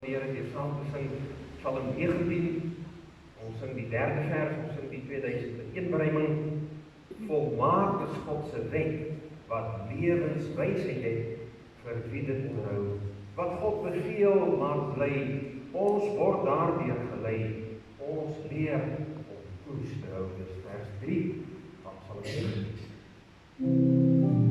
Die Here weer saam te sing Psalm 19. Ons sing die derde vers, ons sing die 2001 bereiming. Volmaak is God se wet wat lewenswysheid het vir wie dit onthou. Wat God beveel maak bly, ons word daardeur gelei. Ons leer om koers te hou. Dis vers 3 van Psalm 19.